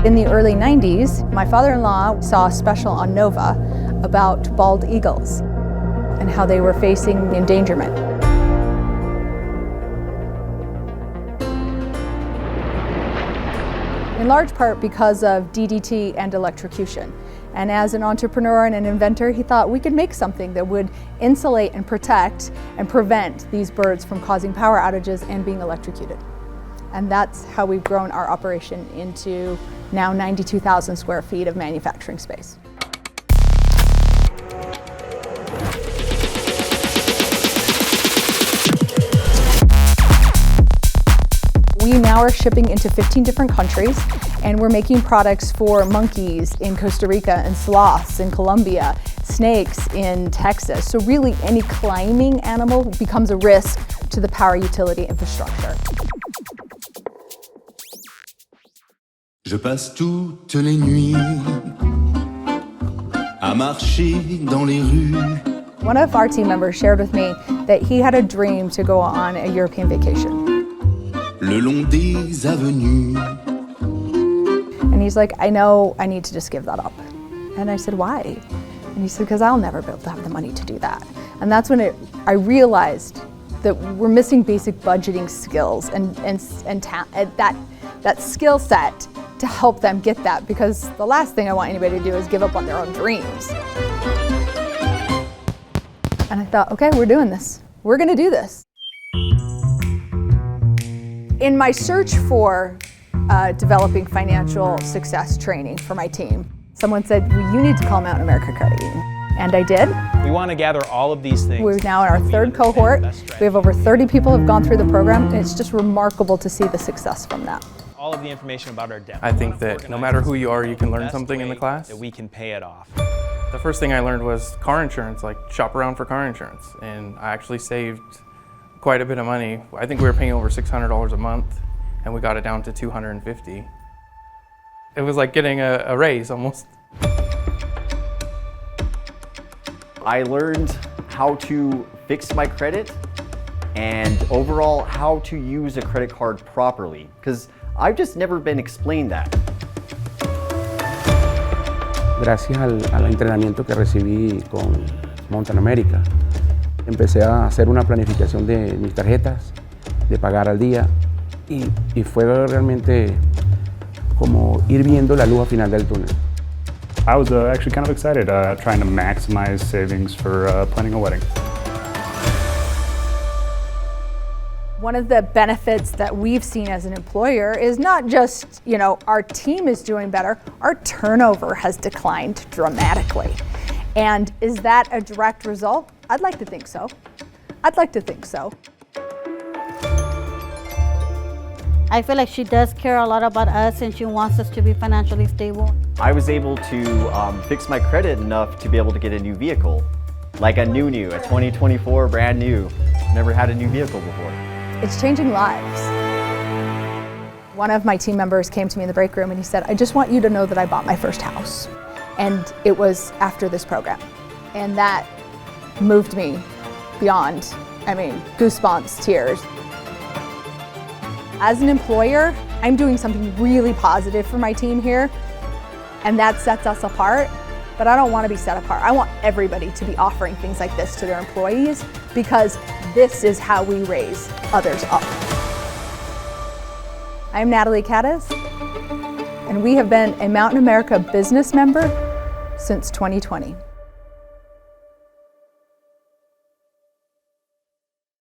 In the early 90s, my father-in-law saw a special on Nova about bald eagles and how they were facing endangerment. In large part because of DDT and electrocution. And as an entrepreneur and an inventor, he thought we could make something that would insulate and protect and prevent these birds from causing power outages and being electrocuted. And that's how we've grown our operation into now 92,000 square feet of manufacturing space. We now are shipping into 15 different countries, and we're making products for monkeys in Costa Rica and sloths in Colombia, snakes in Texas. So really any climbing animal becomes a risk to the power utility infrastructure. Je passe toutes les nuits à marcher dans les rues. One of our team members shared with me that he had a dream to go on a European vacation. Le long des avenues. And he's like, I know I need to just give that up. And I said, why? And he said, because I'll never be able to have the money to do that. And that's when I realized that we're missing basic budgeting skills and that skill set to help them get that, because the last thing I want anybody to do is give up on their own dreams. And I thought, okay, we're doing this. We're gonna do this. In my search for developing financial success training for my team, someone said, well, you need to call Mountain America Credit Union. And I did. We want to gather all of these things. We're now in our third cohort. We have over 30 people who have gone through the program, and it's just remarkable to see the success from that. All of the information about our debt. I think that no matter who you are, you can learn something in the class. That we can pay it off. The first thing I learned was car insurance, like shop around for car insurance. And I actually saved quite a bit of money. I think we were paying over $600 a month, and we got it down to $250. It was like getting a raise almost. I learned how to fix my credit and overall how to use a credit card properly, because I've just never been explained that. Gracias al entrenamiento que recibí con Mountain America, empecé a hacer una planificación de mis tarjetas, de pagar al día, y fue realmente como ir viendo la luz al final del túnel. I was actually kind of excited, trying to maximize savings for planning a wedding. One of the benefits that we've seen as an employer is not just, our team is doing better, our turnover has declined dramatically. And is that a direct result? I'd like to think so. I'd like to think so. I feel like she does care a lot about us and she wants us to be financially stable. I was able to fix my credit enough to be able to get a new vehicle. Like a new, a 2024 brand new. Never had a new vehicle before. It's changing lives. One of my team members came to me in the break room and he said, I just want you to know that I bought my first house. And it was after this program. And that moved me beyond, goosebumps, tears. As an employer, I'm doing something really positive for my team here, and that sets us apart, but I don't want to be set apart. I want everybody to be offering things like this to their employees, because this is how we raise others up. I'm Natalie Caddis, and we have been a Mountain America business member since 2020.